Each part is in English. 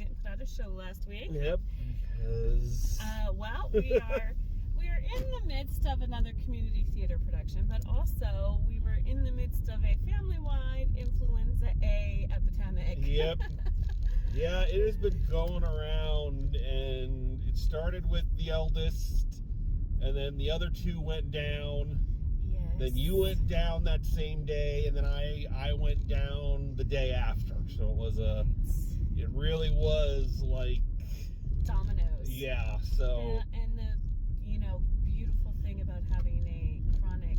didn't put out a show last week. Yep, because Well, we are in the midst of another community theater production, but also we were in the midst of a family-wide influenza A epidemic. Yep. Yeah, it has been going around, and it started with the eldest, and then the other two went down. Yes. Then you went down that same day, and then I went down the day after. So it really was like dominoes. Yeah. So and the beautiful thing about having a chronic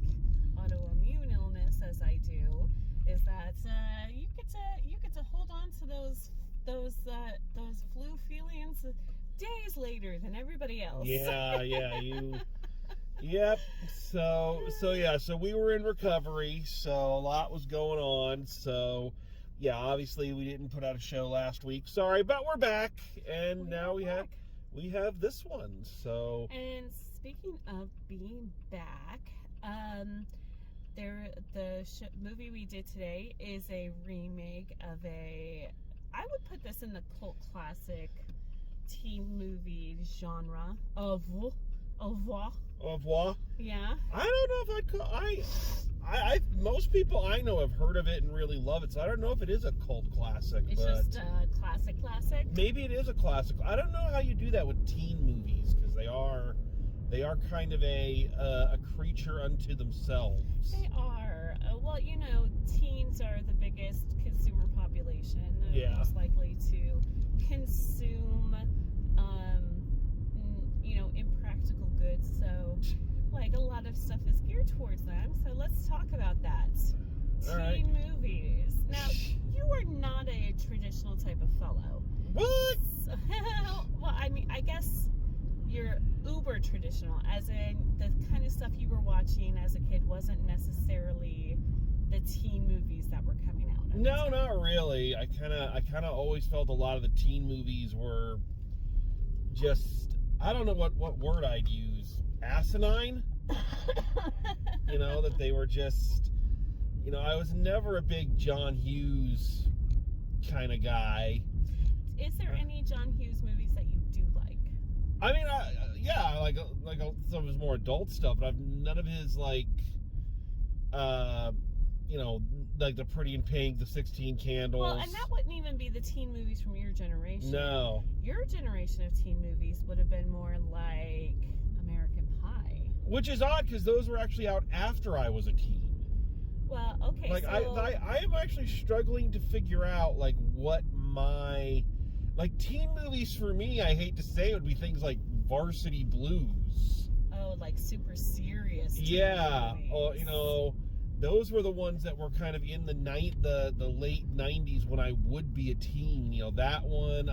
autoimmune illness, as I do, is that you get to hold on to those flu feelings days later than everybody else. Yeah, Yep. So we were in recovery, so a lot was going on. So yeah, obviously we didn't put out a show last week. Sorry, but we're back, and now we have this one. So, and speaking of being back, movie we did today is a remake of I would put this in the cult classic teen movie genre of yeah. I don't know if I'd call I most people I know have heard of it and really love it, so I don't know if it is a cult classic. It's just a classic. Maybe it is a classic. I don't know how you do that with teen movies, because they are kind of a creature unto themselves. They are. Well, teens are the biggest consumer population. Most likely to consume impractical goods, so like a lot of stuff is geared towards them. So let's talk about that. Teen movies. Now, you are not a traditional type of fellow. What? Well, I mean, I guess you're uber traditional, as in the kind of stuff you were watching as a kid wasn't necessarily the teen movies that were coming out. No, not really. I kind of always felt a lot of the teen movies were just, I don't know what word I'd use. Asinine? That they were just, I was never a big John Hughes kind of guy. Is there any John Hughes movies that you do like? I mean, like some of his more adult stuff, but I've none of his like The Pretty in Pink, The 16 Candles. Well, and that wouldn't even be the teen movies from your generation. No. Your generation of teen movies would have been more like American Pie. Which is odd, because those were actually out after I was a teen. Well, okay, like, so... I am actually struggling to figure out, like, what my... Like, teen movies for me, I hate to say, would be things like Varsity Blues. Oh, like super serious teen movies. Those were the ones that were kind of in the late 90s when I would be a teen. That one,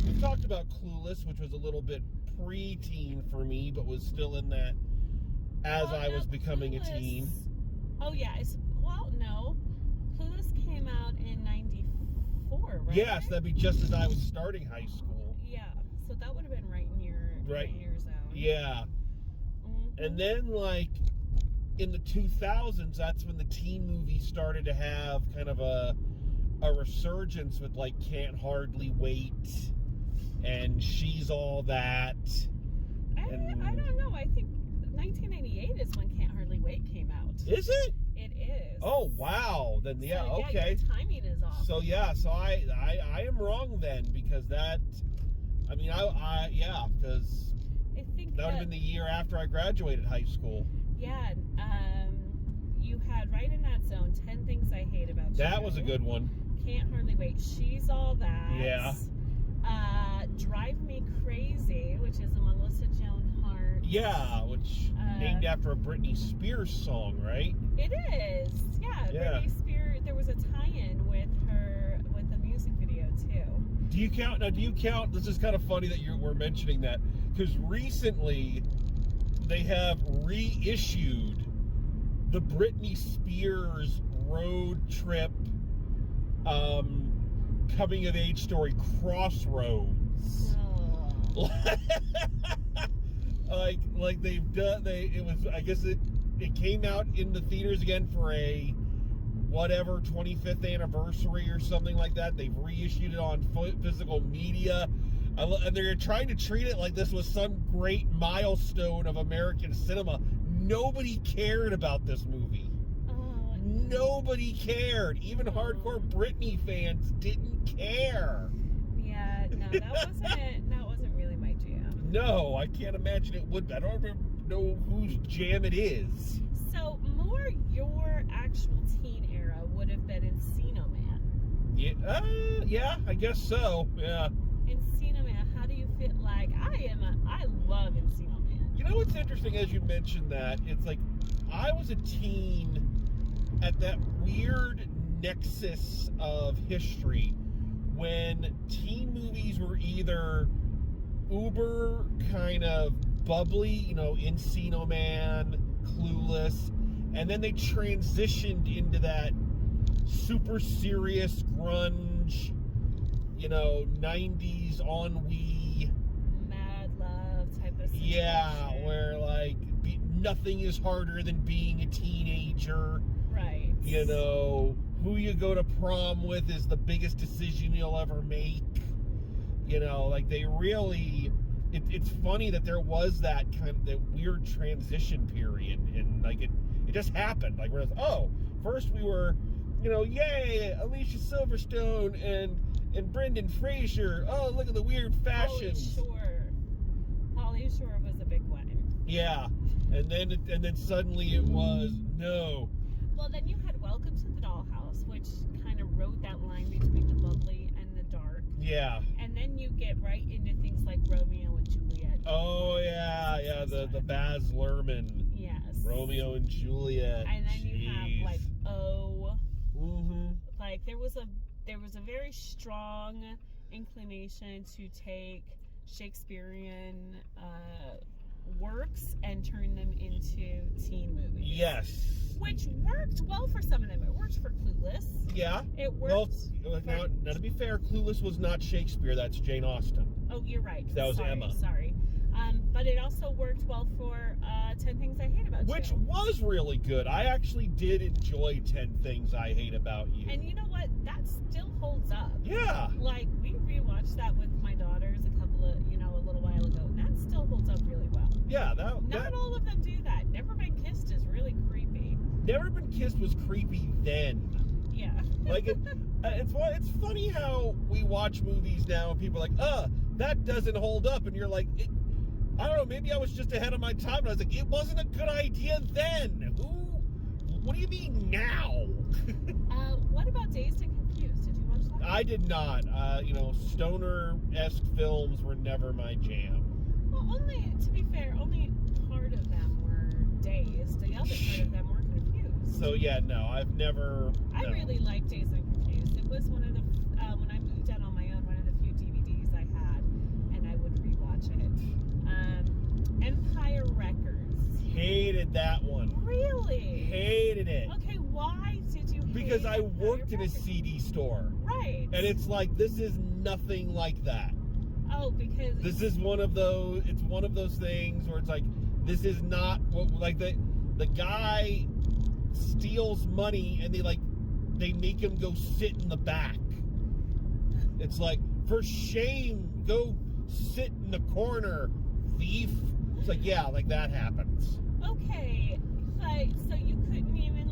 we talked about Clueless, which was a little bit pre-teen for me, but was still in that as I was becoming a teen. Oh, yeah. No. Clueless came out in 94, right? Yes, that'd be just as I was starting high school. Yeah, so that would have been right in your zone. Yeah. Mm-hmm. And then, like, in the 2000s, that's when the teen movies started to have kind of a resurgence with, like, Can't Hardly Wait and She's All That. I don't know. I think 1998 is when Can't Hardly Wait came out. Is it? It is. Oh, wow. Then, okay. Your timing is off. So, so I am wrong then, because that, because I think that would have been the year after I graduated high school. Yeah, you had right in that zone 10 Things I Hate About You. That was a good one. Can't Hardly Wait. She's All That. Yeah. Drive Me Crazy, which is a Melissa Joan Hart. Yeah, which named after a Britney Spears song, right? It is. Yeah. Britney Spears. There was a tie-in with her with the music video too. Do you count? This is kind of funny that we're mentioning that, because recently they have reissued the Britney Spears road trip coming of age story, Crossroads. Oh. like they've done, it came out in the theaters again for a whatever 25th anniversary or something like that. They've reissued it on physical media. And they're trying to treat it like this was some great milestone of American cinema. Nobody cared about this movie. Oh, Nobody cared. Even hardcore Britney fans didn't care. yeah, no, that wasn't really my jam. No, I can't imagine it would be. I don't even know whose jam it is. So more your actual teen era would have been Encino Man. Yeah, I guess so. Yeah. Encino Man, how do you feel? Like, I love Encino Man. You know what's interesting as you mentioned that? It's like, I was a teen at that weird nexus of history when teen movies were either uber kind of bubbly, you know, Encino Man, Clueless, and then they transitioned into that super serious grunge, you know, 90s ennui, Mad love type of situation. yeah, where like nothing is harder than being a teenager. Right. You know, who you go to prom with is the biggest decision you'll ever make. You know, like they really, it's funny that there was that weird transition period, and like it just happened. Like we're first we were, you know, yay, Alicia Silverstone and Brendan Fraser. Oh, look at the weird fashions. Pauly Shore was a big one. Yeah, and then suddenly it was no. Well, then you had Welcome to the Dollhouse, which kind of rode that line between the bubbly and the dark. Yeah. And then you get right into things like Romeo and Juliet. Oh yeah, the Baz Luhrmann. Yes. Romeo and Juliet. And then you have like Mm-hmm. like there was a very strong inclination to take Shakespearean works and turn them into teen movies. Yes. Which worked well for some of them. It worked for Clueless. Yeah. It worked. Well, now to be fair, Clueless was not Shakespeare. That's Jane Austen. Oh, you're right. That was Emma. Sorry. But it also worked well for 10 Things I Hate About You. Which was really good. I actually did enjoy 10 Things I Hate About You. And you know what? That still holds up. Yeah. Like, we rewatched that with my daughters a little while ago, and that still holds up really well. Yeah, Not all of them do that. Never Been Kissed is really creepy. Never Been Kissed was creepy then. Yeah. Like, it's funny how we watch movies now and people are like, that doesn't hold up. And you're like, I don't know, maybe I was just ahead of my time. And I was like, it wasn't a good idea then. What do you mean now? What about Dazed and Confused? Did you watch that? I did not. Stoner-esque films were never my jam. Well, to be fair, only part of them were Dazed. The other part of them were Confused. So yeah, no, I've never. I no. really liked Dazed and Confused. It was one of the when I moved out on my own, one of the few DVDs I had, and I would rewatch it. Empire Records. Hated that one. Really? Hated it. Okay, why did you? Because I Empire worked in a Records? CD store. Right. And it's like, this is nothing like that. Oh, because This is one of those. It's one of those things where it's like, this is not what like the guy steals money and they make him go sit in the back. It's like, for shame, go sit in the corner, thief. It's like, yeah, like that happens. Okay, but so you couldn't even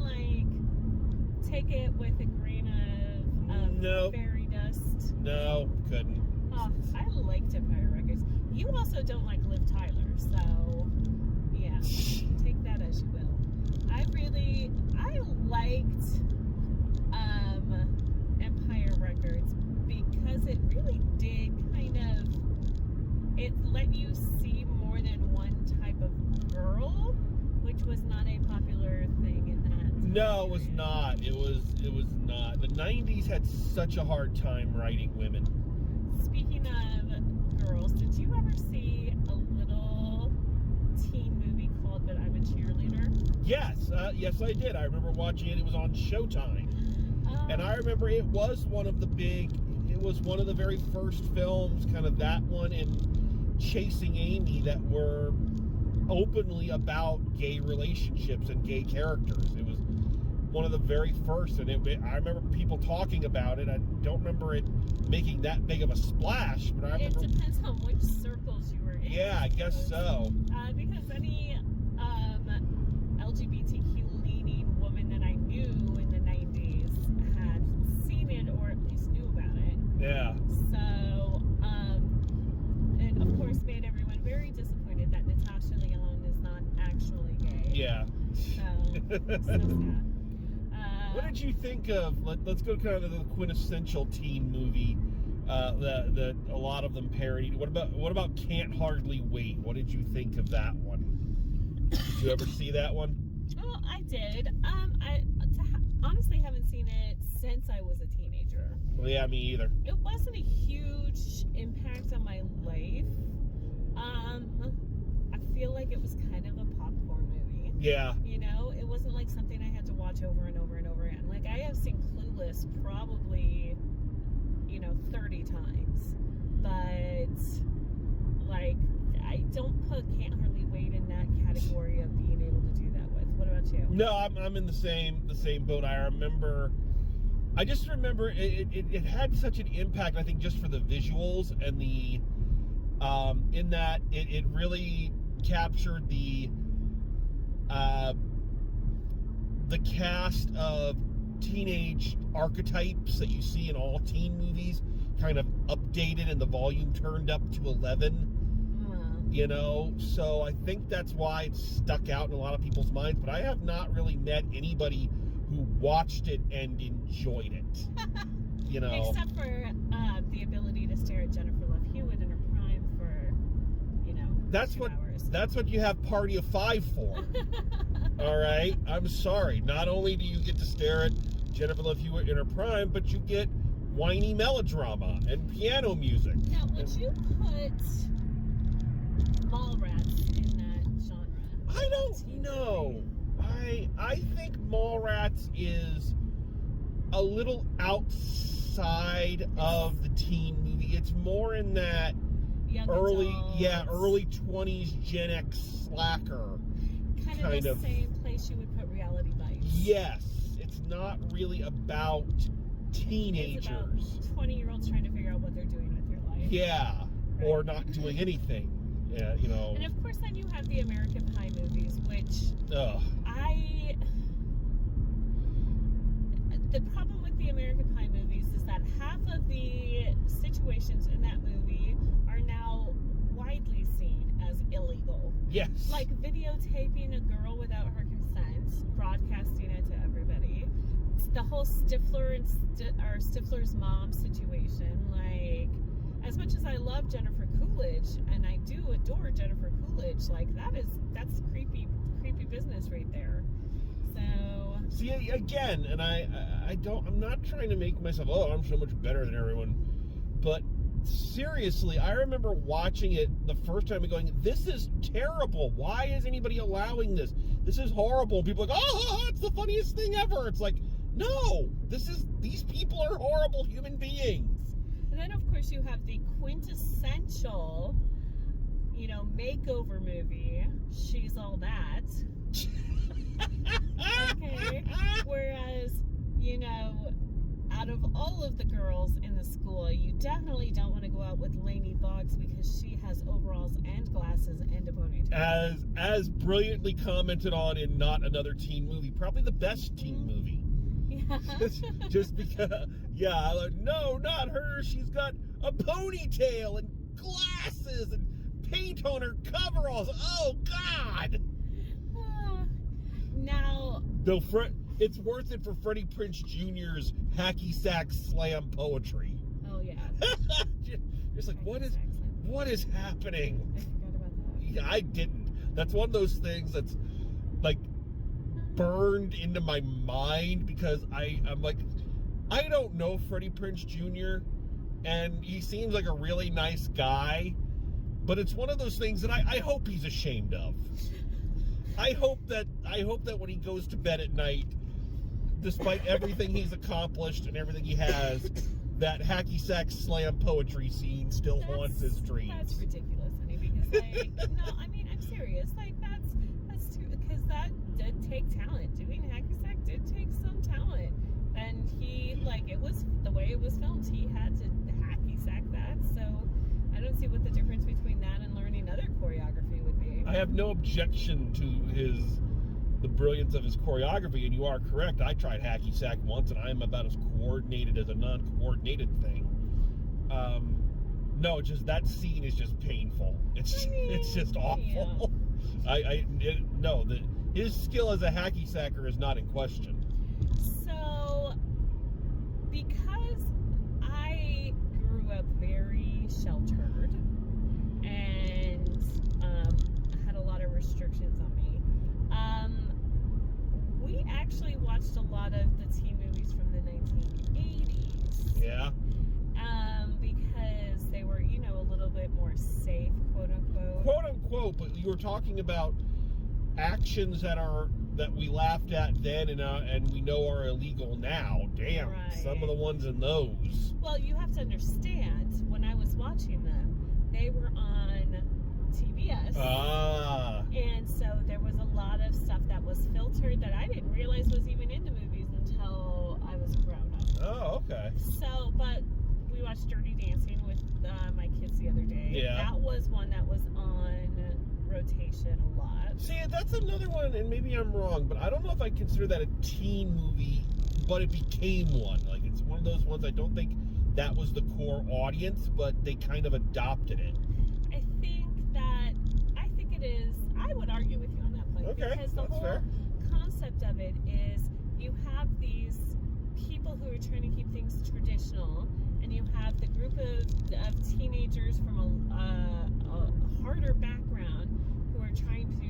take it with a grain of Nope. fairy dust. No, couldn't. Oh, I liked Empire Records. You also don't like Liv Tyler, so yeah, take that as you will. I liked Empire Records because it really did it let you see more than one type of girl, which was not a popular thing in that. No, it was not. It was not. The 90s had such a hard time writing women. Speaking of girls, did you ever see a little teen movie called But I'm a Cheerleader? Yes, yes I did. I remember watching it. It was on Showtime. And I remember it was one of the very first films, kind of that one and Chasing Amy, that were openly about gay relationships and gay characters. one of the very first, and I remember people talking about it. I don't remember it making that big of a splash, but I remember. It depends on which circles you were in. Yeah, I guess so. Because any LGBTQ leaning woman that I knew in the 90s had seen it or at least knew about it. Yeah. So, it of course made everyone very disappointed that Natasha Lyonne is not actually gay. Yeah. So sad. What did you think of? Let's go kind of the quintessential teen movie that a lot of them parodied. What about Can't Hardly Wait? What did you think of that one? Did you ever see that one? Well, I did. Honestly haven't seen it since I was a teenager. Well, yeah, me either. It wasn't a huge impact on my life. I feel like it was kind of a popcorn movie. Yeah. You know, it wasn't like something I had to watch over and over and over again. Like, I have seen Clueless probably, 30 times. But, like, I don't put Can't Hardly Wait in that category of being able to do that with. What about you? No, I'm in the same boat. I just remember it had such an impact, I think, just for the visuals and the in that it really captured the cast of teenage archetypes that you see in all teen movies, kind of updated and the volume turned up to 11. So I think that's why it stuck out in a lot of people's minds, but I have not really met anybody who watched it and enjoyed it. Except for the ability to stare at Jennifer Love Hewitt in her prime for, that's 2 what hours. That's what you have Party of Five for. All right? I'm sorry. Not only do you get to stare at Jennifer Love Hewitt in her prime, but you get whiny melodrama and piano music. Now, would you put Mallrats in that genre? I don't know. I think Mallrats is a little outside of the teen movie. It's more in that Young early adults. 20s Gen X slacker. Kind of the same place you would put Reality Bites. Yes, it's not really about teenagers. It's about 20-year-olds trying to figure out what they're doing with their life. Yeah, Right. or not doing anything. Yeah, And of course, then you have the American Pie movies, which the problem with the American Pie movies is that half of the situations in that movie are now widely seen as illegal. Yes. Like videotaping a girl without her consent, broadcasting it to everybody. It's the whole Stifler and Stifler's mom situation. Like, as much as I love Jennifer Coolidge, and I do adore Jennifer Coolidge, like that's creepy business right there. So see, again, and I'm not trying to make myself, I'm so much better than everyone, but seriously, I remember watching it the first time and going, this is terrible. Why is anybody allowing this? This is horrible. People are like, it's the funniest thing ever. It's like, no, these people are horrible human beings. And then, of course, you have the quintessential, makeover movie, She's All That. Okay. Whereas, out of all of the girls in the school, you definitely don't want to go out with Lainey Boggs because she has overalls and glasses and a ponytail. As brilliantly commented on in Not Another Teen Movie, probably the best teen movie. Yeah. just because, no, not her. She's got a ponytail and glasses and paint on her coveralls. Oh, God. Now, it's worth it for Freddie Prinze Jr.'s hacky sack slam poetry. Oh, yeah. Just like, what is happening? I forgot about that. Yeah, I didn't. That's one of those things that's like burned into my mind because I'm like, I don't know Freddie Prinze Jr. and he seems like a really nice guy, but it's one of those things that I hope he's ashamed of. I hope that when he goes to bed at night, despite everything he's accomplished and everything he has, that hacky sack slam poetry scene still haunts his dreams. That's ridiculous, honey. Because like, no, I mean, I'm serious. Like that's true. Because that did take talent. Doing hacky sack did take some talent, and he like it was the way it was filmed. He had to hacky sack that. So I don't see what the difference between that and learning other choreography would be. I have no objection to the brilliance of his choreography, and you are correct. I tried hacky sack once, and I am about as coordinated as a non-coordinated thing. No, just that scene is just painful. It's just awful. Yeah. His skill as a hacky sacker is not in question. So, because I grew up very sheltered and had a lot of restrictions on me, we actually watched a lot of the teen movies from the 1980s. Yeah. Because they were, a little bit more safe, quote unquote. Quote unquote, but you were talking about actions that we laughed at then and we know are illegal now. Damn, right. Some of the ones in those. Well, you have to understand, when I was watching them, they were on TBS. And so there was a lot of stuff that was filtered that I didn't realize was even in the movies until I was grown up. Oh, okay. So, but we watched Dirty Dancing with my kids the other day. Yeah. That was one that was on rotation a lot. See, that's another one, and maybe I'm wrong, but I don't know if I consider that a teen movie, but it became one. Like, it's one of those ones I don't think that was the core audience, but they kind of adopted it. I think it is. I would argue with you on that point. Okay, because the whole fair. concept of it is you have these people who are trying to keep things traditional, and you have the group of teenagers from a harder background who are trying to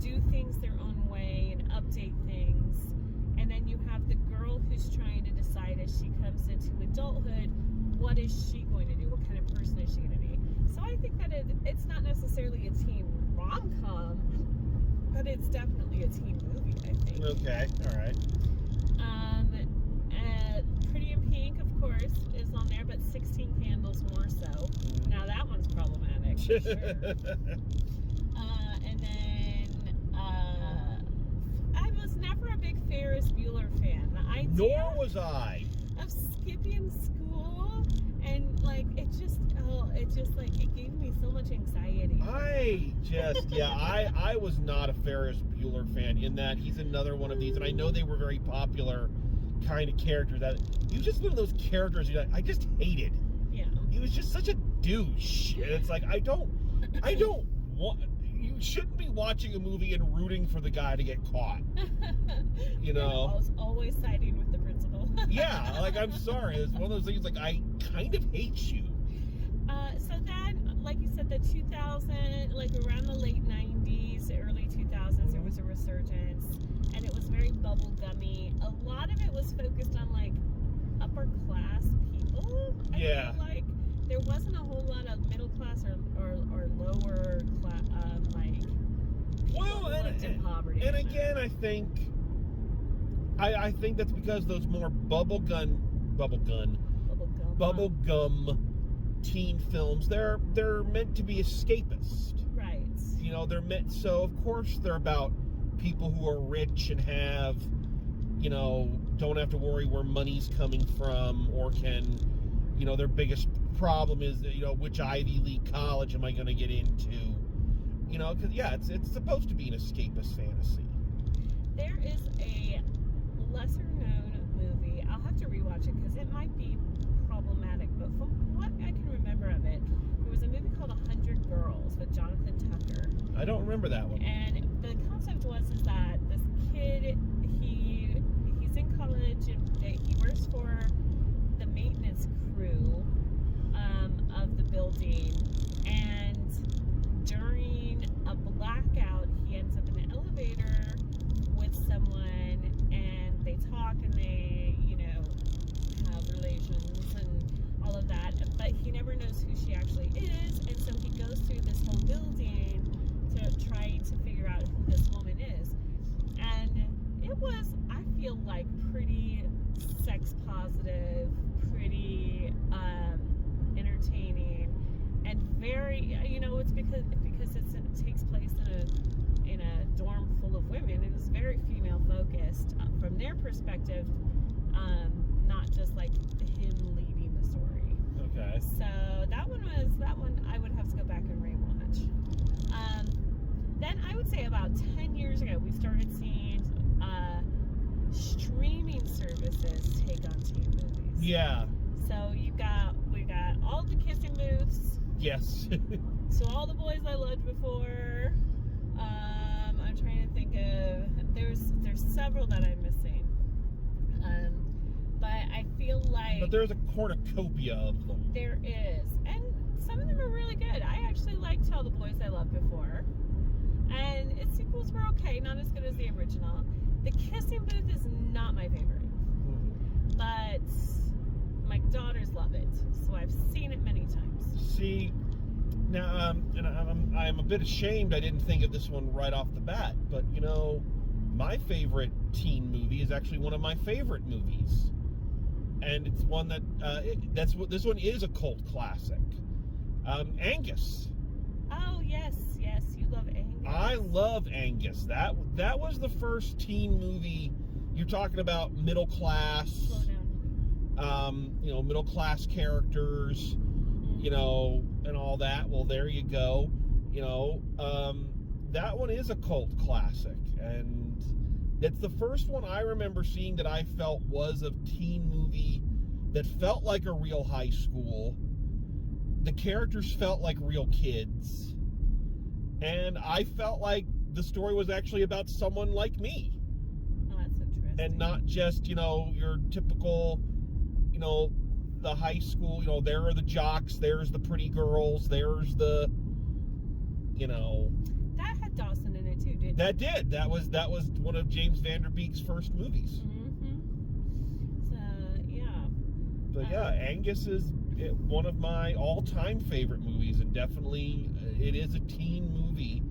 do things their own way and update things, and then you have the girl who's trying to decide as she comes into adulthood, what is she going to do? What kind of person is she going to be? So I think that it's not necessarily a teen rom-com, but it's definitely a teen movie, I think. Okay, all right. Pretty in Pink, of course, is on there, but 16 Candles more so. Now that one's problematic, for sure. And then I was never a big Ferris Bueller fan. The idea Nor was I. Of skipping school and like it gave me so much anxiety. I was not a Ferris Bueller fan in that he's another one of these, and I know they were very popular kind of characters that he was just one of those characters I just hated. Yeah. He was just such a douche. And it's like I don't want you shouldn't be watching a movie and rooting for the guy to get caught. You know? I was always siding with the principal. Yeah, like I'm sorry. It's one of those things like I kind of hate you. So then, like you said, the 2000, like around the late 90s, early 2000s, there was a resurgence, and it was very bubblegummy. A lot of it was focused on like upper class people. I feel like there wasn't a whole lot of middle class or lower class like people who lived in poverty. And again, I think that's because those more bubblegum teen films, they're meant to be escapist. Right. You know, they're meant, so of course they're about people who are rich and have, don't have to worry where money's coming from, or can, their biggest problem is, which Ivy League college am I going to get into? Because, it's supposed to be an escapist fantasy. There is a lesser known movie. I'll have to rewatch it because it might be problematic, but from what I can remember of it, there was a movie called 100 Girls with Jonathan Tucker. I don't remember that one. And the concept is that this kid, he's in college and he works for the maintenance crew of the building, and during a blackout, he ends up in an elevator with someone, and they talk and they, have relations and all of that, but he never knows who she actually is, and so he goes through this whole building to try to figure out who this woman is. And it was, I feel like, pretty sex positive, pretty very, it's because it takes place in a dorm full of women. It was very female focused from their perspective, not just like him leading the story. Okay. So that one I would have to go back and rewatch. Then I would say about 10 years ago we started seeing streaming services take on teen movies. Yeah. So we got all the kissing booths. Yes. So all the boys I loved before. I'm trying to think of there's several that I'm missing. But I feel like But there's a cornucopia of them. there is, and some of them are really good. I actually liked All the Boys I Loved Before, and its sequels were okay, not as good as the original. The Kissing Booth is not my favorite, but my daughters love it, so I've seen it many times. See, now, and I'm a bit ashamed I didn't think of this one right off the bat, but my favorite teen movie is actually one of my favorite movies, and it's one that this one is a cult classic. Angus. Oh yes, you love Angus. I love Angus. That was the first teen movie. You're talking about middle class. Slow down. Middle class characters. And all that. Well, there you go. That one is a cult classic, and it's the first one I remember seeing that I felt was a teen movie that felt like a real high school. The characters felt like real kids, and I felt like the story was actually about someone like me. Oh, that's interesting. And not just, your typical, the high school, there are the jocks, there's the pretty girls, there's the, That had Dawson in it too, didn't it? That did. That was one of James Van Der Beek's first movies. Mm-hmm. So, yeah. But yeah, Angus is one of my all-time favorite movies, and definitely it is a teen movie.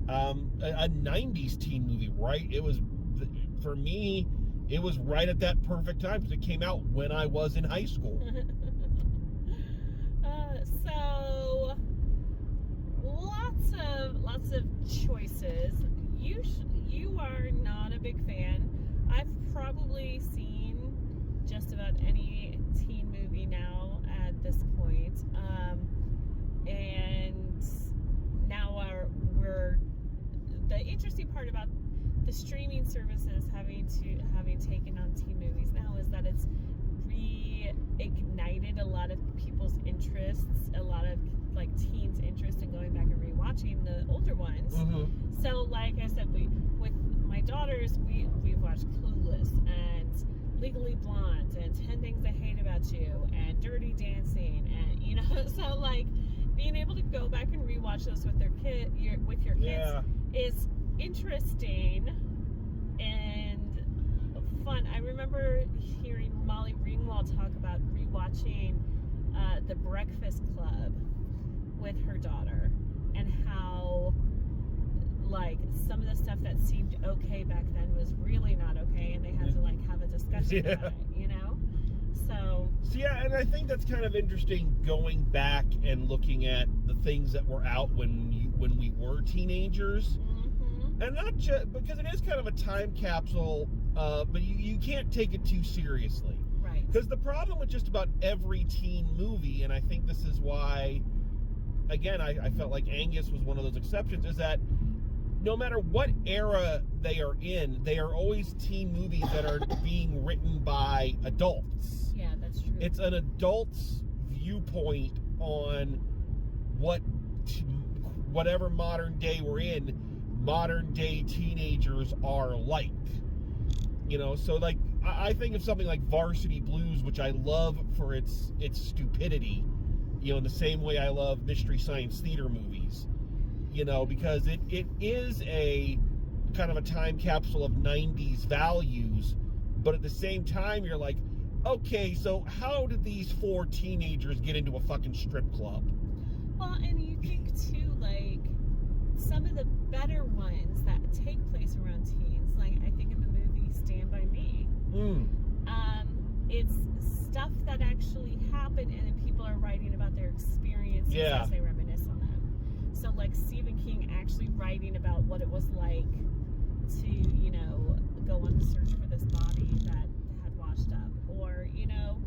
A 90s teen movie, right? It was, for me, it was right at that perfect time because it came out when I was in high school. So lots of choices. You are not a big fan. I've probably seen just about any teen movie now at this point. And now we're the interesting part about the streaming services having taken on teen movies now is that it's reignited a lot of people's interests, a lot of like teens' interest in going back and rewatching the older ones. Mm-hmm. So, like I said, with my daughters, we've watched Clueless and Legally Blonde and 10 Things I Hate About You and Dirty Dancing, and so like being able to go back and rewatch those with your kids Yeah. is interesting and fun. I remember hearing Molly Ringwald talk about rewatching The Breakfast Club with her daughter, and how like some of the stuff that seemed okay back then was really not okay, and they had to like have a discussion about it, So yeah, and I think that's kind of interesting going back and looking at the things that were out when we were teenagers. mm-hmm. And not just because it is kind of a time capsule, but you can't take it too seriously. Right. Because the problem with just about every teen movie, and I think this is why, again, I felt like Angus was one of those exceptions, is that no matter what era they are in, they are always teen movies that are being written by adults. Yeah, that's true. It's an adult's viewpoint on whatever modern day we're in, modern day teenagers are like. So like I think of something like Varsity Blues, which I love for its stupidity, in the same way I love Mystery Science Theater movies, because it is a kind of a time capsule of 90s values, but at the same time you're like, okay, so how did these 4 teenagers get into a fucking strip club? Well, and you think too, like some of the better ones that take place around teens, like I think of the movie Stand By Me. It's stuff that actually happened, and then people are writing about their experiences as they reminisce like Stephen King actually writing about what it was like to, you know, go on the search for this body that had washed up, or, you know,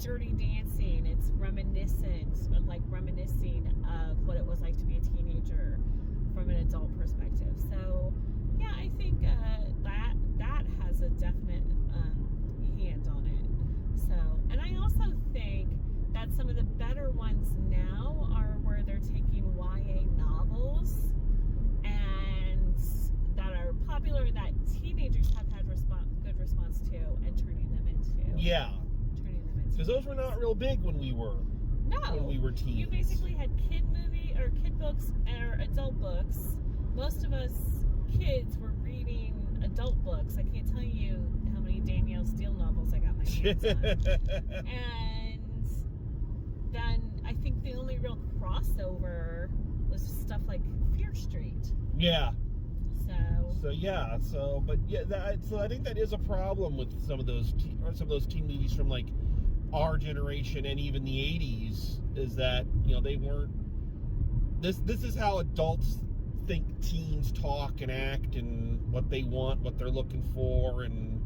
Dirty Dancing. It's reminiscent, like reminiscing of what it was like to be a teenager from an adult perspective. So yeah, I think that has a definite hand on it. So, and I also think that some of the better ones now are where they're taking YA novels and that are popular that teenagers have had good response to, and turning them into because those were not real big when we were teens. You basically had kid movie or kid books or adult books. Most of us kids were reading adult books. I can't tell you how many Danielle Steele novels I got my hands on. And then I think the only real crossover was stuff like Fear Street. Yeah. So yeah. But yeah. So I think that is a problem with some of those teen movies from like our generation and even the 80s, is that, you know, they weren't. This is how adults think teens talk and act, and what they want, what they're looking for, and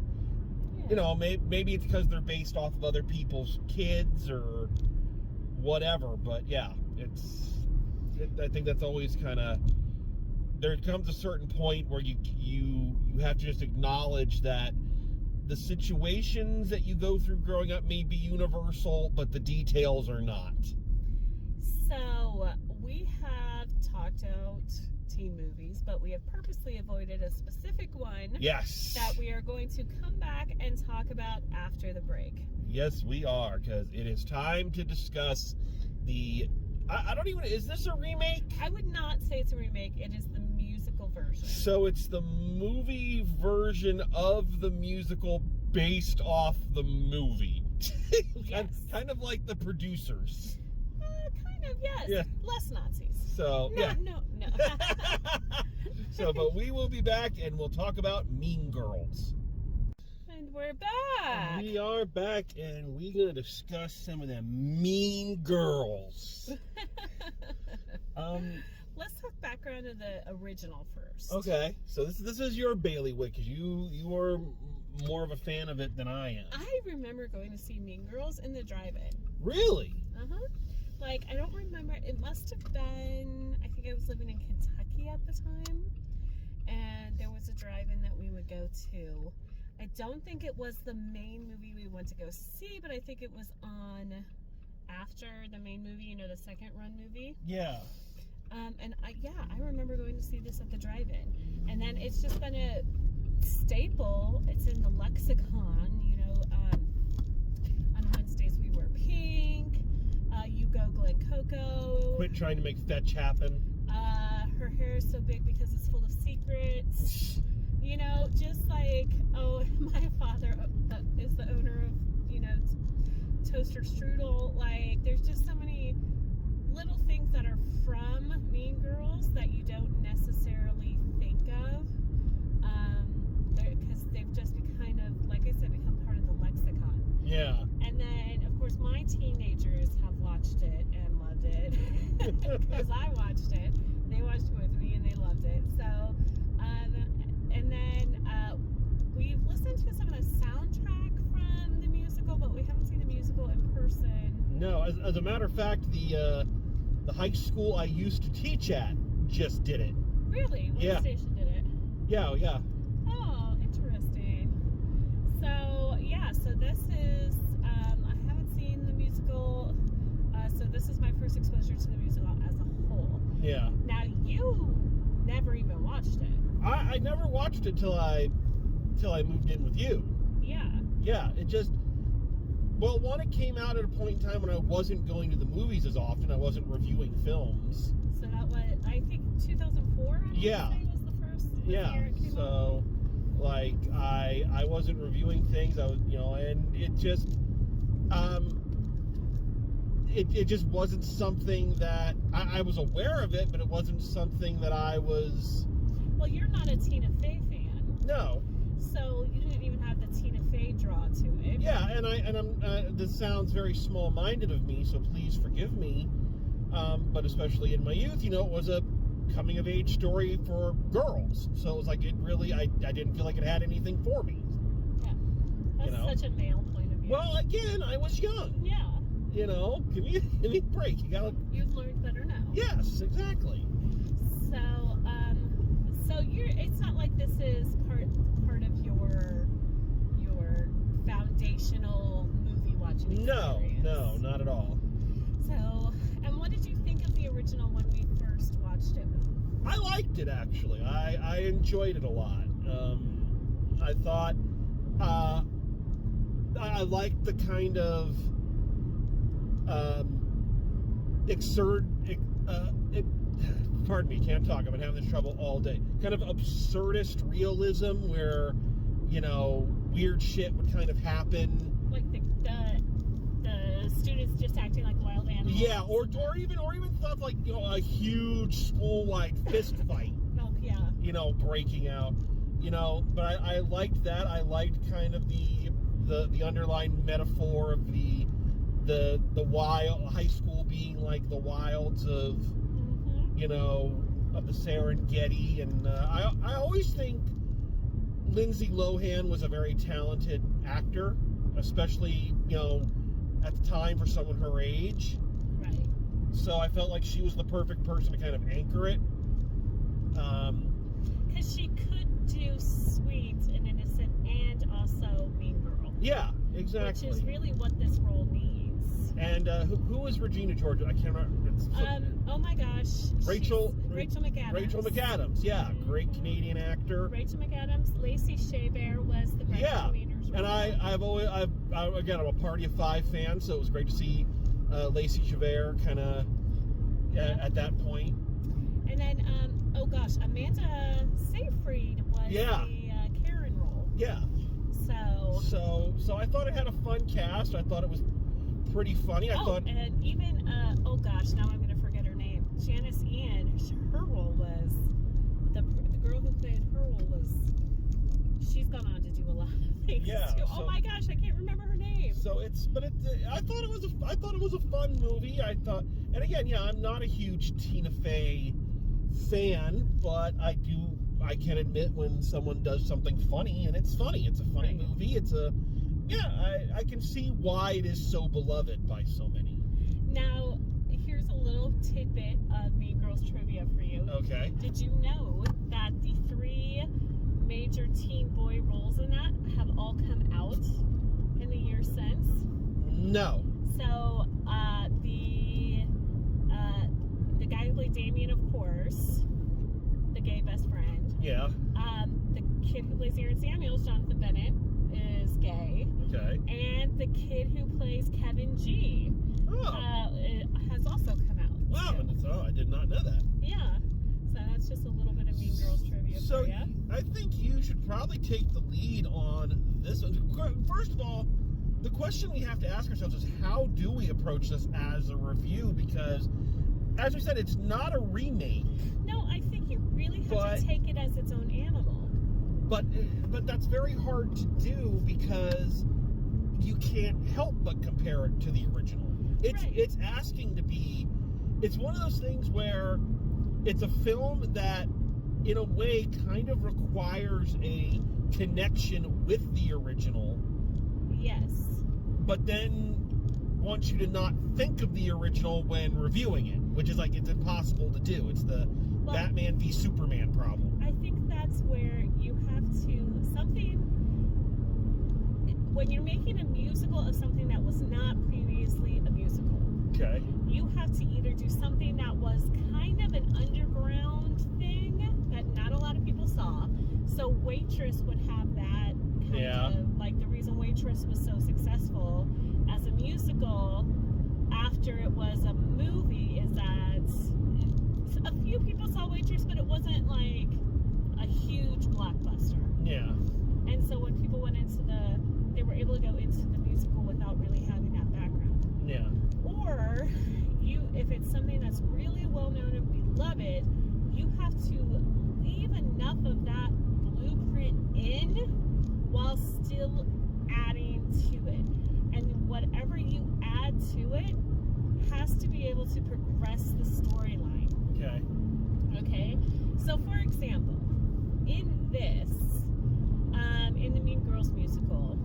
you know, maybe it's because they're based off of other people's kids or whatever. But yeah, I think that's always kind of, there comes a certain point where you have to just acknowledge that the situations that you go through growing up may be universal, but the details are not. So we have talked out teen movies, but we have purposely avoided a specific one. Yes. That we are going to come back and talk about after the break. Yes, we are, because it is time to discuss the. I don't even. Is this a remake? I would not say it's a remake. It is the musical version. So it's the movie version of the musical based off the movie. Yes. Kind of like The Producers. Kind of, yes. Yeah. Less Nazis. So, no, yeah. No. So, but we will be back and we'll talk about Mean Girls. And we're back. We are back and we're going to discuss some of the Mean Girls. Let's talk background of the original first. Okay, so this is your bailiwick, because you are more of a fan of it than I am. I remember going to see Mean Girls in the drive-in. Really? Uh-huh. Like, I don't remember. It must have been, I think I was living in Kentucky at the time, and there was a drive-in that we would go to. I don't think it was the main movie we went to go see, but I think it was on after the main movie, you know, the second run movie. Yeah. And I remember going to see this at the drive-in. And then it's just been a staple. It's in the lexicon, you know. On Wednesdays we wear pink. You go Glen Coco. Quit trying to make fetch happen. Her hair is so big because it's full of secrets. You know, just like, oh, my father is the owner of, you know, Toaster Strudel. Like, there's just so many little things that are from Mean Girls that you don't necessarily think of, because they've just kind of, like I said, become part of the lexicon. Yeah. And then, of course, my teenagers have watched it and loved it, because I watched it. They watched it with me and they loved it. So, and then we've listened to some of the soundtrack from the musical, but we haven't seen the musical in person. No, as a matter of fact, the high school I used to teach at just did it. Really? What station did it? Yeah. Oh, interesting. So, yeah, so this is, I haven't seen the musical, so this is my first exposure to the musical as a whole. Yeah. Now, you never even watched it. I never watched it till I moved in with you. Yeah. Yeah, it just, well, one, it came out at a point in time when I wasn't going to the movies as often. I wasn't reviewing films. So that was, I think, 2004, Yeah. was the first Yeah, year it came out. so, like, I wasn't reviewing things, I was, you know, and it just, it just wasn't something that, I was aware of it, but it wasn't something that I was... Well, you're not a Tina Fey fan. No. So you didn't even have the Tina Fey draw to it. Yeah, and I'm this sounds very small-minded of me, so please forgive me. but especially in my youth, it was a coming of age story for girls. So it was like, I didn't feel like it had anything for me. Yeah. That's such a male point of view. Well, again, I was young. Yeah. Give me a break. You've learned better now. Yes, exactly. So it's not like this is part of your foundational movie watching experience. No, not at all. So, and what did you think of the original when we first watched it? I liked it, actually. I enjoyed it a lot. I thought I liked the kind of pardon me, can't talk. I've been having this trouble all day. Kind of absurdist realism where, weird shit would kind of happen. Like the students just acting like wild animals. Yeah, or even stuff like, a huge school-wide fist fight. Oh, yeah. Breaking out. But I liked that. I liked kind of the underlying metaphor of the wild high school being like the wilds of of the Serengeti, and I always think Lindsay Lohan was a very talented actor, especially at the time for someone her age. Right. So I felt like she was the perfect person to kind of anchor it. Because she could do sweet and innocent and also mean girl. Yeah, exactly. Which is really what this role needs. And who was Regina George? I can't remember. Oh my gosh. Rachel McAdams. Rachel McAdams, yeah, great Canadian actor. Rachel McAdams. Lacey Chabert was the Gretchen Wieners role. And I'm a Party of Five fan, so it was great to see Lacey Chabert kind of at that point. And then, Amanda Seyfried was the Karen role. Yeah. So I thought it had a fun cast. I thought it was pretty funny. And even now I'm gonna forget her name. Janice Ian, her role was the girl who played her role was. She's gone on to do a lot of things too. Oh my gosh, I can't remember her name. I thought it was a fun movie. And again, I'm not a huge Tina Fey fan, but I can admit when someone does something funny, and it's funny. It's a funny movie. I can see why it is so beloved by so many. Now, here's a little tidbit of Mean Girls trivia for you. Okay. Did you know that the 3 major teen boy roles in that have all come out in the years since? No. So, the guy who played Damien, of course, the gay best friend. Yeah. The kid who plays Aaron Samuels, Jonathan Bennett, is gay. Okay. And the kid who plays Kevin G has also come out. Wow, I did not know that. Yeah. So that's just a little bit of Mean Girls trivia for you. I think you should probably take the lead on this one. First of all, the question we have to ask ourselves is, how do we approach this as a review? Because, as we said, it's not a remake. No, I think you really have to take it as its own animal. But that's very hard to do because you can't help but compare it to the original. It's asking to be. It's one of those things where it's a film that, in a way, kind of requires a connection with the original. Yes. But then wants you to not think of the original when reviewing it, which is like, it's impossible to do. It's the Batman v Superman problem. I think that's where you have to when you're making a musical of something that was not previously a musical. Okay. You have to either do something that was kind of an underground thing that not a lot of people saw. So Waitress would have that kind of, like, the reason Waitress was so successful as a musical after it was a movie is that a few people saw Waitress, but it wasn't like a huge blockbuster. Yeah. And so when people went they were able to go into the musical without really having that background. Yeah. Or if it's something that's really well known and beloved, you have to leave enough of that blueprint in while still adding to it. And whatever you add to it has to be able to progress the storyline. Okay. Okay? So, for example, in this, in the Mean Girls musical,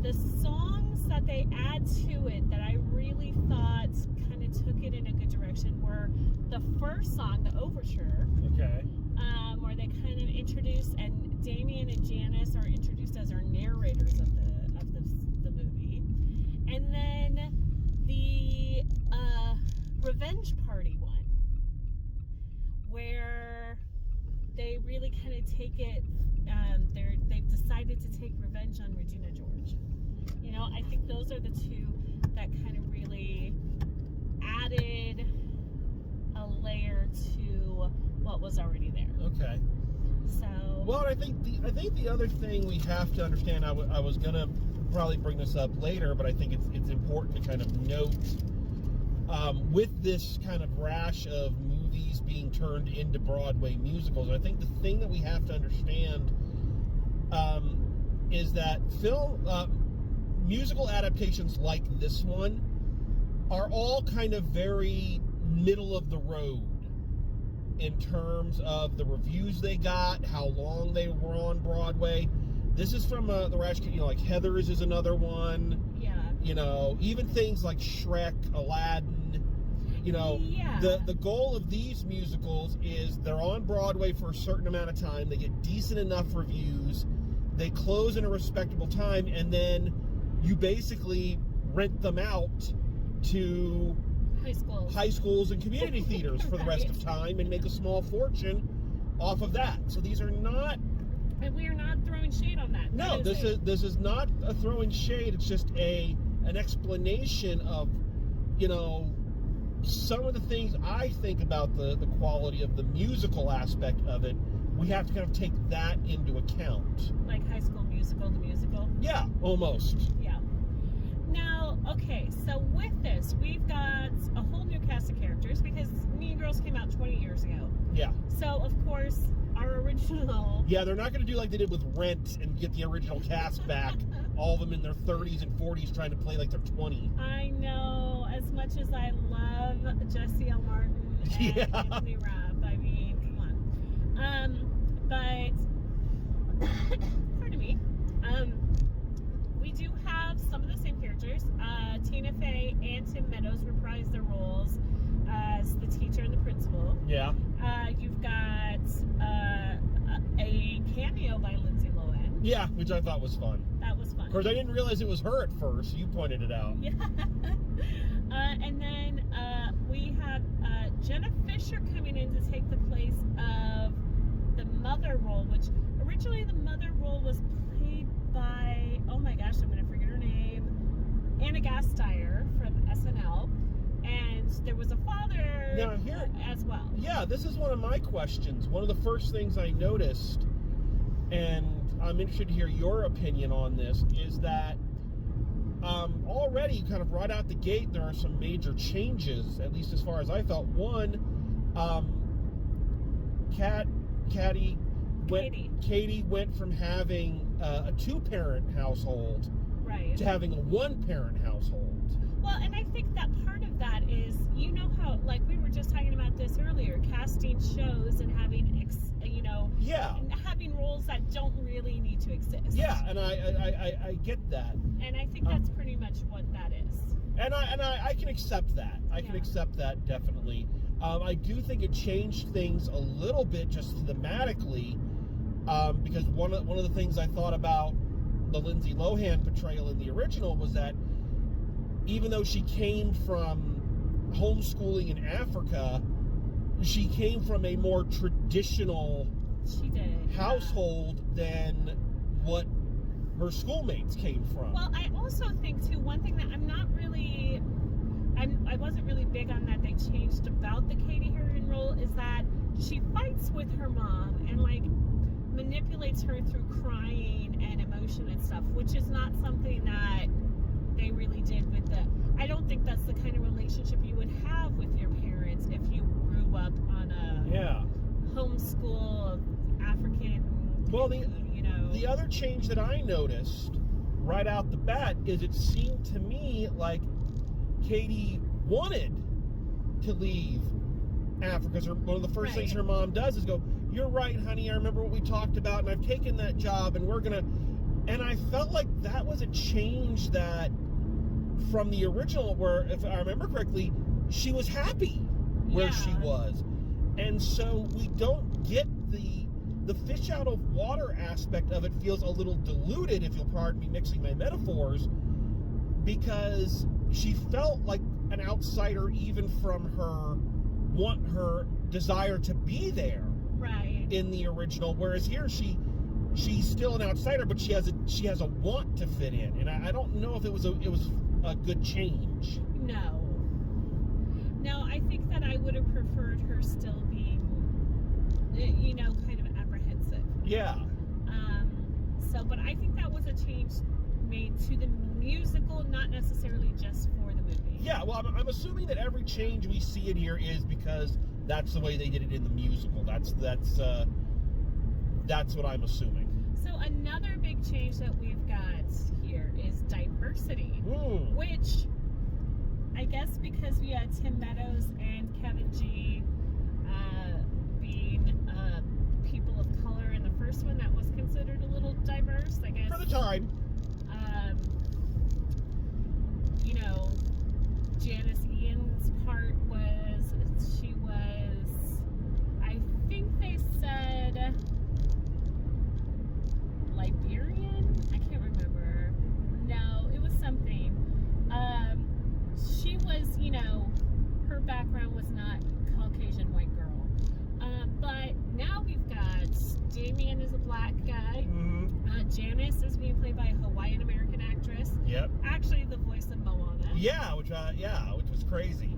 the songs that they add to it that I really thought kind of took it in a good direction were the first song, the overture, Okay. where they kind of introduce, and Damien and Janice are introduced as our narrators of the movie, and then the Revenge Party one, where they really kind of take it. They've decided to take revenge on Regina George. You know, I think those are the two that kind of really added a layer to what was already there. Okay. So. Well, I think the other thing we have to understand. I was gonna probably bring this up later, but I think it's important to kind of note with this kind of rash of movies being turned into Broadway musicals. I think the thing that we have to understand is that musical adaptations like this one are all kind of very middle of the road in terms of the reviews they got, how long they were on Broadway. This is from the rash, like Heathers is another one. Yeah. Even things like Shrek, Aladdin. Yeah. The goal of these musicals is they're on Broadway for a certain amount of time. They get decent enough reviews. They close in a respectable time, and then you basically rent them out to high schools and community theaters for the rest of time and make a small fortune off of that. So these are not. And we are not throwing shade on that. No, this is not a throwing shade. It's just an explanation of, some of the things I think about the quality of the musical aspect of it. We have to kind of take that into account. Like High School Musical, the musical? Yeah, almost. Yeah. Now, okay, so with this, we've got a whole new cast of characters because Mean Girls came out 20 years ago. Yeah. So, of course, our original... Yeah, they're not going to do like they did with Rent and get the original cast back, all of them in their 30s and 40s trying to play like they're 20. I know, as much as I love Jesse L. Martin and Anthony Rapp, I mean, come on. But, pardon me, we do have some of the same characters. Tina Fey and Tim Meadows reprise their roles as the teacher and the principal. Yeah. You've got a cameo by Lindsay Lohan. Yeah, which I thought was fun. That was fun. Of course, I didn't realize it was her at first. You pointed it out. Yeah. And then we have Jenna Fisher coming in to take the place of the mother role, which originally the mother role was played by, oh my gosh, I'm going to forget her name, Anna Gasteyer from SNL. And there was a father as well. Yeah, this is one of my questions. One of the first things I noticed, and I'm interested to hear your opinion on this, is that already kind of right out the gate there are some major changes, at least as far as I felt. One, Katie went from having a two-parent household to having a one-parent household. Well, and I think that part of that is, how, like we were just talking about this earlier, casting shows and having, having roles that don't really need to exist. Yeah, and I get that. And I think that's pretty much what that is. And I can accept that. I can accept that, definitely. I do think it changed things a little bit just thematically, because one of the things I thought about the Lindsay Lohan portrayal in the original was that even though she came from homeschooling in Africa, she came from a more traditional household than what her schoolmates came from. Well, I also think too, one thing that I wasn't really big on that they changed about the Katie Heron role is that she fights with her mom and manipulates her through crying and emotion and stuff, which is not something that they really did with I don't think that's the kind of relationship you would have with your parents if you grew up on a homeschool African. Well, the other change that I noticed right out the bat is it seemed to me like Katie wanted to leave Africa, because one of the first things her mom does is go, "You're right, honey, I remember what we talked about, and I've taken that job, and we're gonna," and I felt like that was a change that from the original, where, if I remember correctly, she was happy where she was. And so we don't get the fish out of water aspect of it. Feels a little diluted, if you'll pardon me mixing my metaphors, because she felt like an outsider even from her desire to be there in the original, whereas here she's still an outsider, but she has a want to fit in, and I don't know if it was a good change. No, I think that I would have preferred her still being, kind of apprehensive. Yeah. But I think that was a change made to the musical, not necessarily just for the movie. Yeah, well, I'm assuming that every change we see in here is because that's the way they did it in the musical. That's what I'm assuming. So another big change that we've got here is diversity, which I guess because we had Tim Meadows and Kevin G being people of color in the first one, that was considered a little diverse, I guess. For the time. Janice Ian's part I think they said Liberian? I can't remember. No, it was something. She was, her background was not Caucasian white girl. But now we've got Damien is a black guy. Janice is being played by a Hawaiian American actress. Yep. Actually, the voice of Moana. Yeah, which was crazy.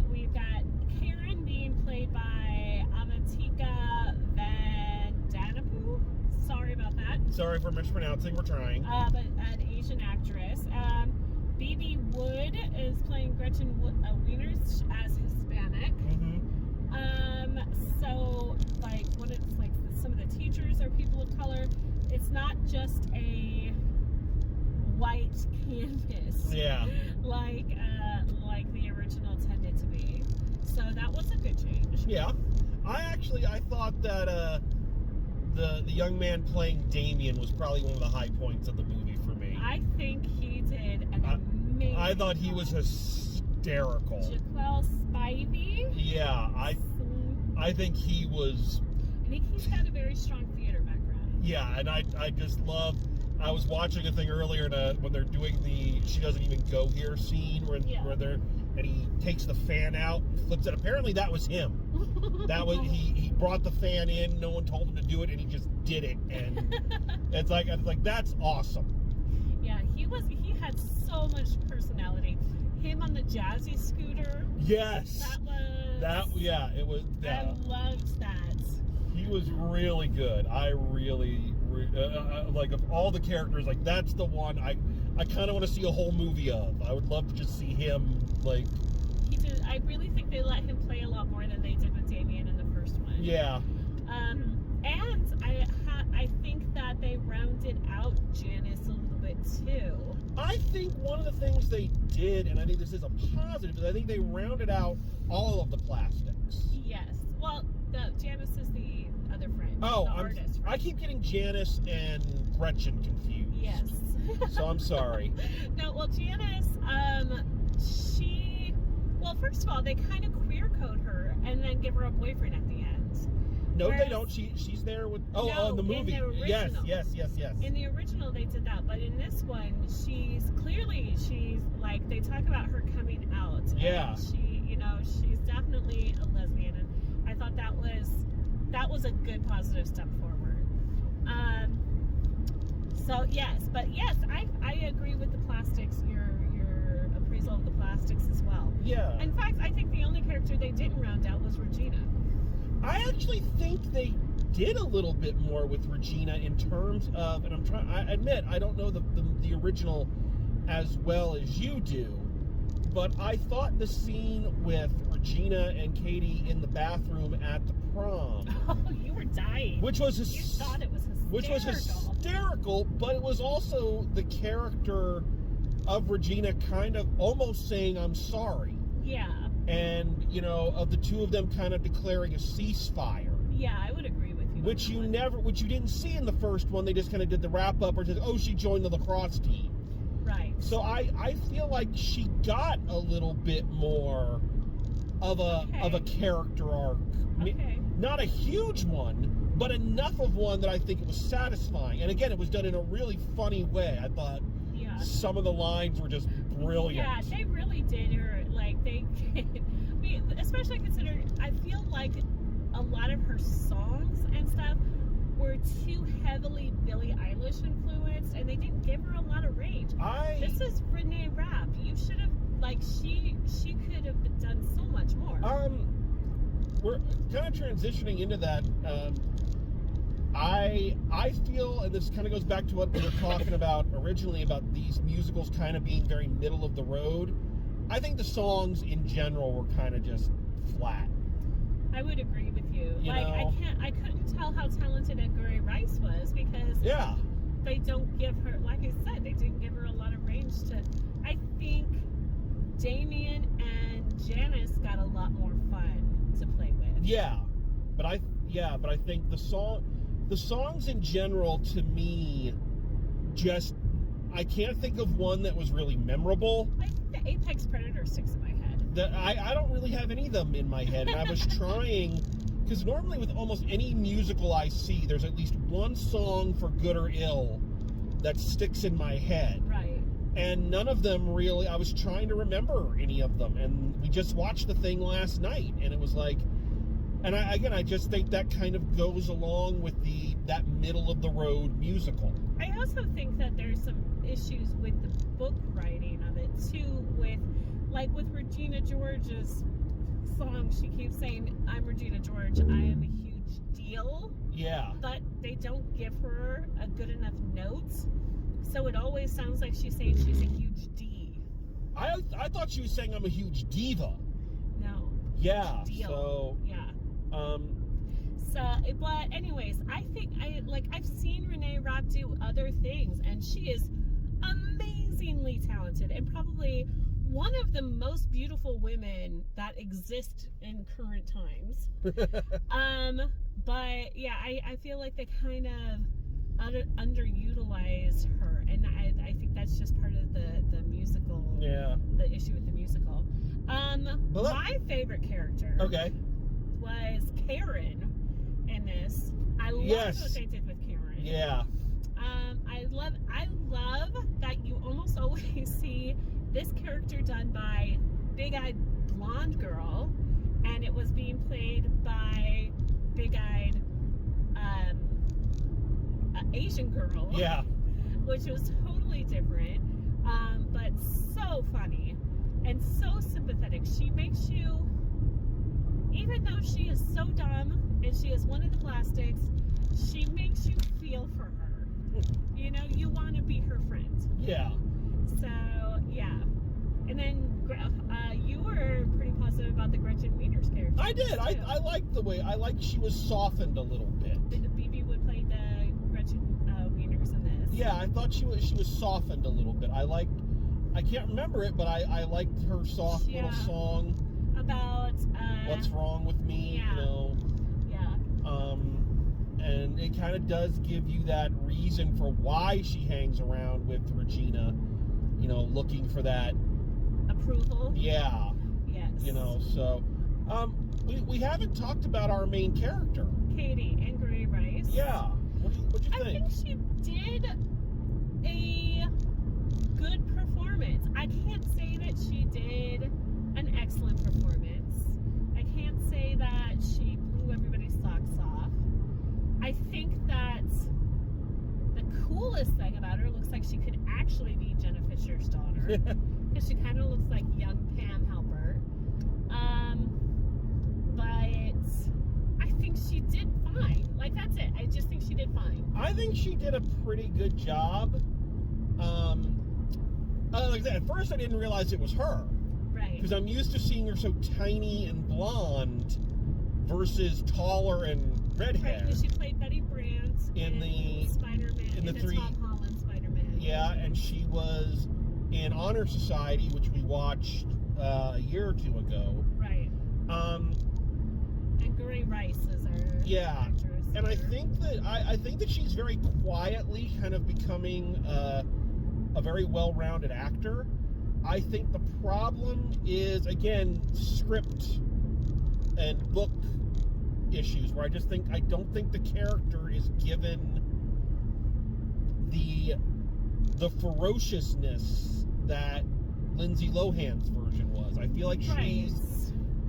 We've got Karen being played by Amatika Vandanapu. Sorry about that. Sorry for mispronouncing. We're trying. But an Asian actress. Bebe Wood is playing Gretchen Wieners as Hispanic. So some of the teachers are people of color. It's not just a white canvas. Yeah. Like the original tended to be. So that was a good change. Yeah. I thought that the young man playing Damien was probably one of the high points of the movie for me. I think he did an amazing I thought he was hysterical. Jaquel Spivey? Yeah, I think he was... I think he's got a very strong theater background. Yeah, and I just love... I was watching a thing earlier when they're doing the "She Doesn't Even Go Here" scene where they're, and he takes the fan out and flips it. Apparently that was him. That was he brought the fan in. No one told him to do it, and he just did it. And it's like that's awesome. Yeah, he had so much personality. Him on the jazzy scooter. Yes. It was. I loved that. He was really good. I really like, of all the characters, like that's the one I kind of want to see a whole movie of. I would love to just see him like. He did. I really think they let him play a lot more than they did with Damien in the first one. Yeah. And I think that they rounded out Janice a little bit too. I think one of the things they did, and I think this is a positive, is I think they rounded out all of the plastics. Yes. Well, Janice is the other friend. Oh, artist. I keep getting Janice and Gretchen confused. Yes. So I'm sorry. No, well, Janice, well, first of all, they kind of queer code her and then give her a boyfriend at the end. No, they don't. She's there with. Oh, in the movie. In the Yes. In the original, they did that, but in this one, she's like, they talk about her coming out. Yeah. And she's definitely a lesbian, and I thought that was a good positive step forward. So yes, I agree with the plastics. Your appraisal of the plastics as well. Yeah. In fact, I think the only character they didn't round out was Regina. I actually think they did a little bit more with Regina in terms of, and I admit I don't know the original as well as you do, but I thought the scene with Regina and Katie in the bathroom at the prom. Oh, you were dying. You thought it was hysterical. Which was hysterical, but it was also the character of Regina kind of almost saying, I'm sorry. Yeah. And, you know, of the two of them kind of declaring a ceasefire. Yeah, I would agree with you. Which you didn't see in the first one. They just kind of did the wrap up or just, oh, she joined the lacrosse team. Right. So I feel like she got a little bit more of a character arc. Okay. Not a huge one, but enough of one that I think it was satisfying. And again, it was done in a really funny way. I thought some of the lines were just brilliant. Yeah, they really did her, like, they, especially considering, I feel like a lot of her songs and stuff were too heavily Billie Eilish influenced, and they didn't give her a lot of range. This is Renee Rapp. You should have, like, she could have done so much more. We're kind of transitioning into that. I feel, and this kind of goes back to what we were talking about originally about these musicals kind of being very middle of the road. I think the songs in general were kind of just flat. I would agree with you. I couldn't tell how talented Edgar Rice was because they don't give her, like I said, they didn't give her a lot of range to. I think Damien and Janice got a lot more fun to play with. Yeah, but I think the songs in general to me, just I can't think of one that was really memorable. I think the Apex Predator sticks in my head. I don't really have any of them in my head, and I was trying, because normally with almost any musical I see, there's at least one song for good or ill that sticks in my head. Right. And none of them really, I was trying to remember any of them, and we just watched the thing last night, and it was like, and I just think that kind of goes along with that middle of the road musical. I also think that there's some issues with the book writing of it too, with Regina George's song. She keeps saying, "I'm Regina George, I am a huge deal." Yeah. But they don't give her a good enough note, so it always sounds like she's saying she's a huge D. I thought she was saying I'm a huge diva. No. Yeah. Deal. So. Yeah. But anyways, I think I've seen Renee Rapp do other things, and she is amazingly talented and probably one of the most beautiful women that exist in current times. But yeah, I feel like they kind of underutilize her, and I think that's just part of the musical. Yeah. The issue with the musical. My favorite character. Okay. Was Karen in this. I love what they did with Karen. Yeah. I love that you almost always see this character done by big-eyed blonde girl, and it was being played by big-eyed Asian girl. Yeah. Which was totally different, but so funny and so sympathetic. She makes you, even though she is so dumb and she is one of the plastics, she makes you feel for her. You know, you want to be her friend. Yeah. So, yeah. And then you were pretty positive about the Gretchen Wieners character. I did. I liked the way, she was softened a little bit. BB Wood played the Gretchen Wieners in this. Yeah, I thought she was softened a little bit. I can't remember it, but I liked her soft little song. About What's Wrong with Me, yeah. you know. Yeah. And it kind of does give you that reason for why she hangs around with Regina, you know, looking for that approval. Yeah. Yes. You know, so we haven't talked about our main character, Katie Angry Rice. Yeah. What'd you think? I think she did a good performance. I can't say that she did an excellent performance. I can't say that she blew everybody's socks off. I think that the coolest thing about her looks like she could actually be Jenna Fisher's daughter. Because she kind of looks like young Pam Halpert. But I think she did fine. Like, that's it. I just think she did fine. I think she did a pretty good job. Like I said, at first I didn't realize it was her. Right. Because I'm used to seeing her so tiny and blonde versus taller and red hair. Right, because she played Betty Brant in the Spider-Man, in the Tom Holland Spider-Man. Yeah, and she was in Honor Society, which we watched a year or two ago. Right. And Gray Rice is our Yeah. actress. And I here. think that she's very quietly kind of becoming a very well-rounded actor. I think the problem is, again, script and book issues, where I don't think the character is given the ferociousness that Lindsay Lohan's version was. I feel like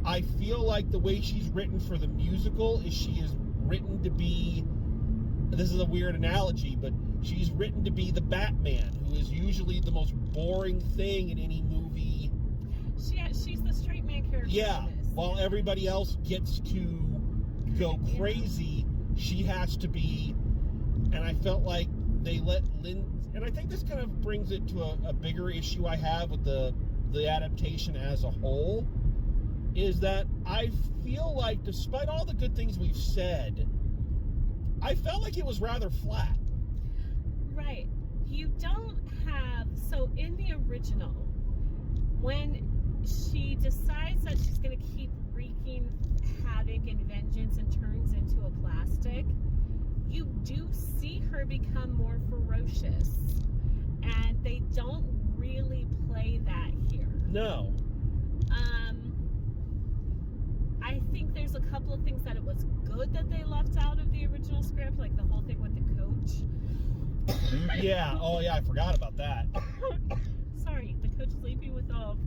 I feel like the way she's written for the musical is she is written to be, this is a weird analogy, but she's written to be the Batman, who is usually the most boring thing in any movie. She's the straight man character. Yeah, in this. while everybody else gets to go crazy, she has to be, and I felt like they let and I think this kind of brings it to a bigger issue I have with the adaptation as a whole, is that I feel like, despite all the good things we've said, I felt like it was rather flat. Right. You don't have, so in the original, when she decides that she's going to keep wreaking havoc and vengeance and turns into a plastic, you do see her become more ferocious. And they don't really play that here. No. I think there's a couple of things that it was good that they left out of the original script, like the whole thing with the coach. Yeah. Oh, yeah. I forgot about that. Sorry, the coach sleeping with all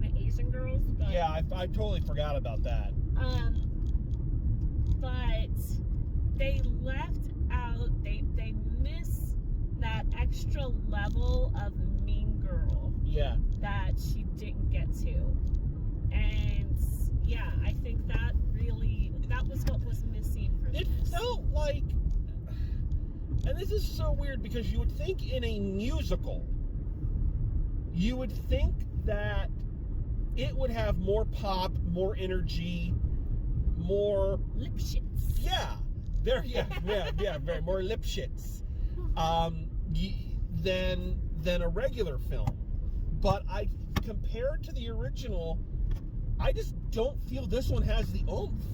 the Asian girls. But, Yeah, I totally forgot about that. but they left out. They miss that extra level of mean girl Yeah. that she didn't get to, and yeah, I think that was what was missing from It this. felt like, and this is so weird because you would think in a musical, you would think that it would have more pop, more energy, more Lip shits. yeah, very more lip shits, than a regular film. But compared to the original, I just don't feel this one has the oomph.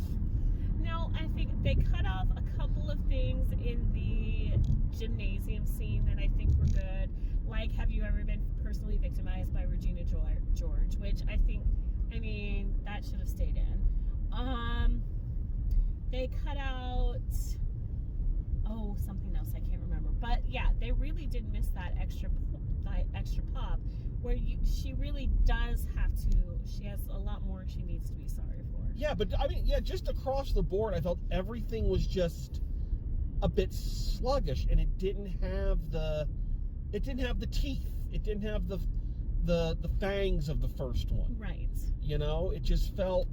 No, I think they cut off a couple of things in the gymnasium scene that I think were good. Like, have you ever been personally victimized by Regina George? Which I think, that should have stayed in. They cut out, something else I can't remember. But yeah, they really did miss that extra pop, where she really does have to. She has a lot more she needs to be sorry for. Yeah, but just across the board, I felt everything was just a bit sluggish, and it didn't have the teeth. It didn't have the fangs of the first one. Right. It just felt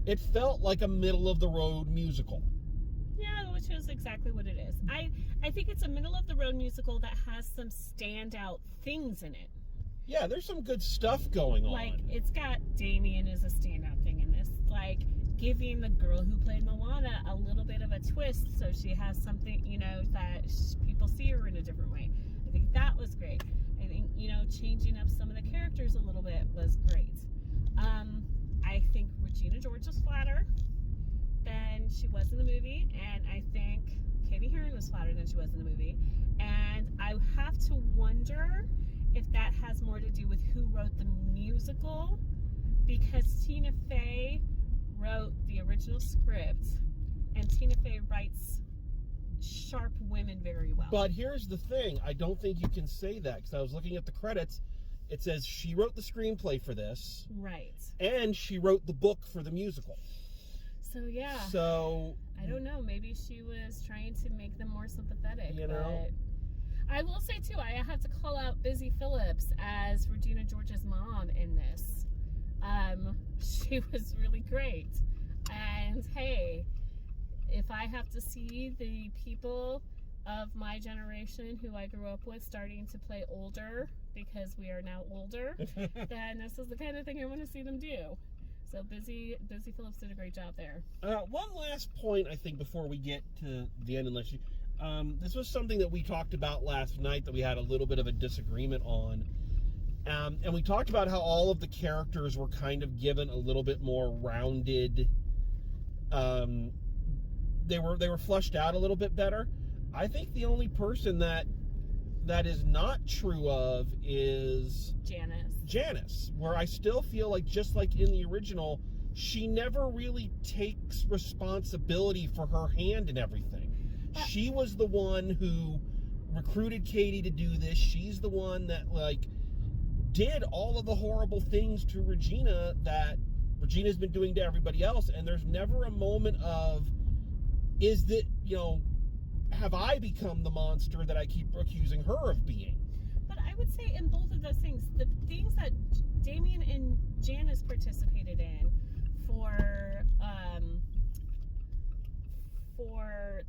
it felt like a middle of the road musical. Yeah, which is exactly what it is. I think it's a middle of the road musical that has some standout things in it. Yeah, there's some good stuff going on. Like, it's got Damien as a standout thing in this. Like, giving the girl who played Moana a little bit of a twist so she has something, that people see her in a different way. I think that was great. I think, changing up some of the characters a little bit was great. I think Regina George was flatter than she was in the movie, and I think Katie Heron was flatter than she was in the movie. And I have to wonder if that has more to do with who wrote the musical, because Tina Fey wrote the original script, and Tina Fey writes sharp women very well. But here's the thing, I don't think you can say that, because I was looking at the credits. It says she wrote the screenplay for this. Right. And she wrote the book for the musical. So, yeah. So, I don't know. Maybe she was trying to make them more sympathetic. know. But I will say, too, I have to call out Busy Phillips as Regina George's mom in this. She was really great. And, hey, if I have to see the people of my generation who I grew up with starting to play older, because we are now older, then this is the kind of thing I want to see them do. So Busy Phillips did a great job there. one last point, I think, before we get to the end, unless you... this was something that we talked about last night that we had a little bit of a disagreement on. And we talked about how all of the characters were kind of given a little bit more rounded. They were fleshed out a little bit better. I think the only person that is not true of is Janice, where I still feel like, just like in the original, she never really takes responsibility for her hand in everything. She was the one who recruited Katie to do this. She's the one that, like, did all of the horrible things to Regina that Regina's been doing to everybody else, and there's never a moment of, is that, have I become the monster that I keep accusing her of being? But I would say in both of those things, the things that Damien and Janice participated in for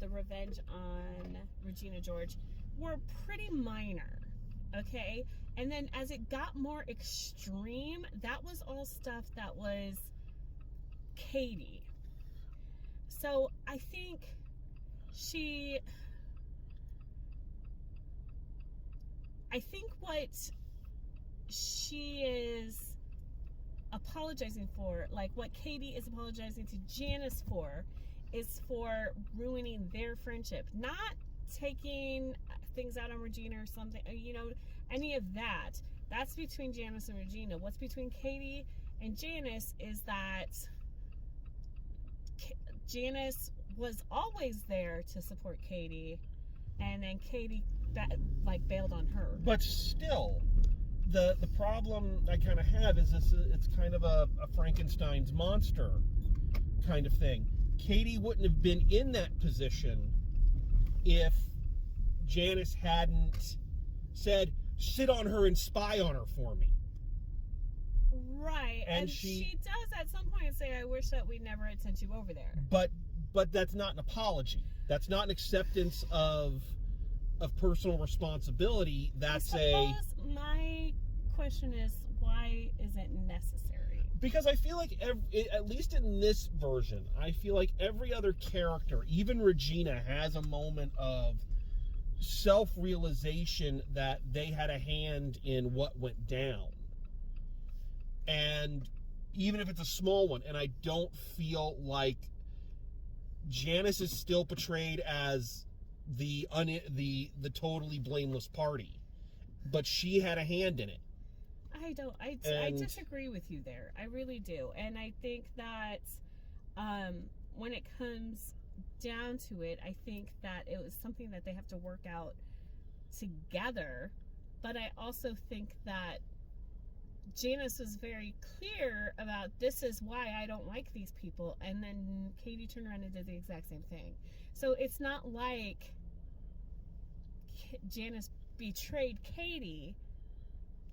the revenge on Regina George were pretty minor, okay? And then as it got more extreme, that was all stuff that was Katie. So I think what she is apologizing for, like what Katie is apologizing to Janice for, is for ruining their friendship, not taking things out on Regina or something, any of that. That's between Janice and Regina. What's between Katie and Janice is that Janice was always there to support Katie, and then Katie bailed on her. But still, the problem I kind of have is it's kind of a Frankenstein's monster kind of thing. Katie wouldn't have been in that position if Janice hadn't said, sit on her and spy on her for me. Right, and she does at some point say, I wish that we never had sent you over there. But that's not an apology. That's not an acceptance of personal responsibility. That's my question is, why is it necessary? Because I feel like, at least in this version, I feel like every other character, even Regina, has a moment of self-realization that they had a hand in what went down. And even if it's a small one, and I don't feel like Janice is still portrayed as the totally blameless party, but she had a hand in it. I disagree with you there. I really do. And I think that when it comes down to it, I think that it was something that they have to work out together. But I also think that Janice was very clear about, this is why I don't like these people, and then Katie turned around and did the exact same thing. So it's not like Janice betrayed Katie.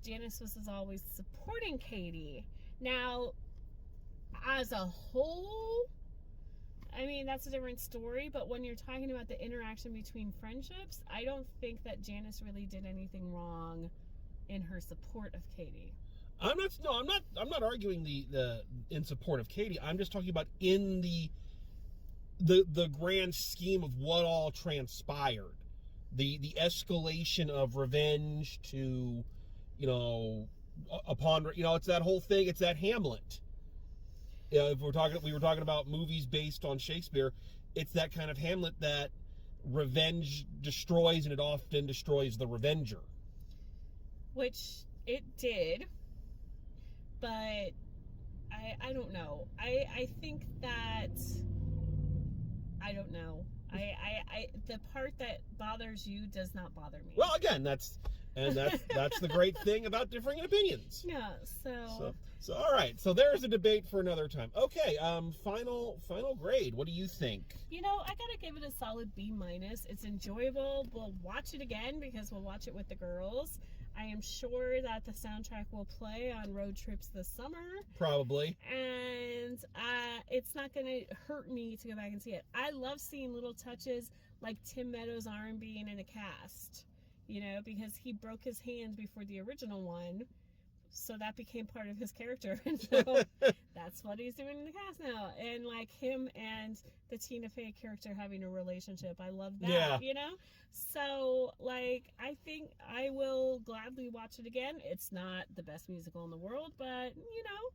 Janice was always supporting Katie. Now, as a whole, I mean, that's a different story, but when you're talking about the interaction between friendships, I don't think that Janice really did anything wrong in her support of Katie. I'm not arguing the in support of Katie. I'm just talking about in the grand scheme of what all transpired. The escalation of revenge to, it's that whole thing. It's that Hamlet. If we were talking about movies based on Shakespeare, it's that kind of Hamlet that revenge destroys, and it often destroys the revenger. Which it did, but I don't know. I think that, I don't know. The part that bothers you does not bother me. Well, again, that's the great thing about differing opinions. Yeah. So all right. So there's a debate for another time. Okay. Final grade. What do you think? I gotta give it a solid B-. It's enjoyable. We'll watch it again because we'll watch it with the girls. I am sure that the soundtrack will play on road trips this summer. Probably. And it's not going to hurt me to go back and see it. I love seeing little touches like Tim Meadows' arm being in a cast, because he broke his hand before the original one. so that became part of his character. And so that's what he's doing in the cast now. And like him and the Tina Fey character having a relationship, I love that. Yeah. You know, so like I think I will gladly watch it again. It's not the best musical in the world, but you know,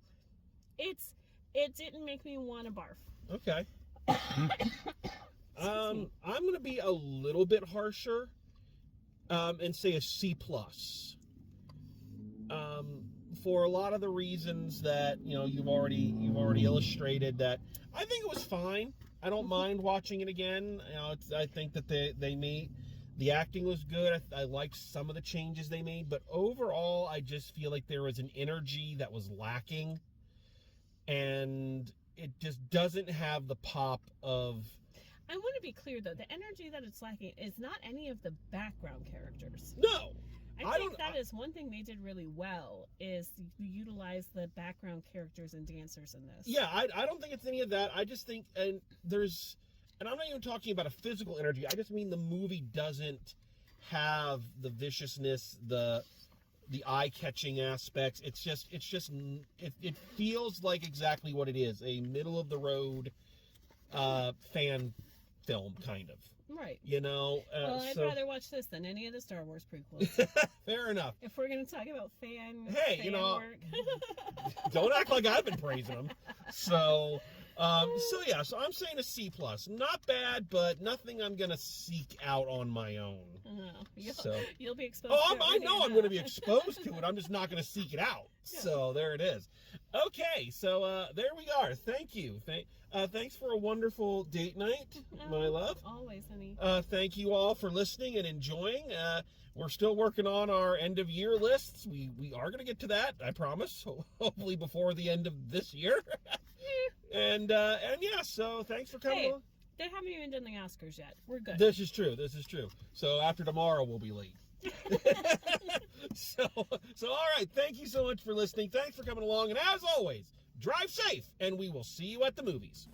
it didn't make me want to barf. Okay. I'm gonna be a little bit harsher, and say a C+. For a lot of the reasons that you've already illustrated, that I think it was fine. I don't mind watching it again. I think that the acting was good. I liked some of the changes they made, but overall, I just feel like there was an energy that was lacking, and it just doesn't have the pop of. I want to be clear though, the energy that it's lacking is not any of the background characters. No. I think that is one thing they did really well, is utilize the background characters and dancers in this. Yeah, I don't think it's any of that. I just think, and I'm not even talking about a physical energy. I just mean the movie doesn't have the viciousness, the eye-catching aspects. It feels like exactly what it is, a middle-of-the-road fan film, kind of. Right. Well, I'd rather watch this than any of the Star Wars prequels. Fair enough. If we're going to talk about fan work. Don't act like I've been praising them. So I'm saying a C+. Not bad, but nothing I'm going to seek out on my own. You'll be exposed to it. I know I'm going to be exposed to it. I'm just not going to seek it out. Yeah. So there it is. Okay, so there we are. Thank you. Thanks for a wonderful date night, my love. Always, honey. Thank you all for listening and enjoying. We're still working on our end of year lists. We are going to get to that, I promise. Hopefully before the end of this year. and yeah, so thanks for coming on. They haven't even done the Oscars yet. We're good. This is true. So after tomorrow, we'll be late. So all right. Thank you so much for listening. Thanks for coming along. And as always, drive safe, and we will see you at the movies.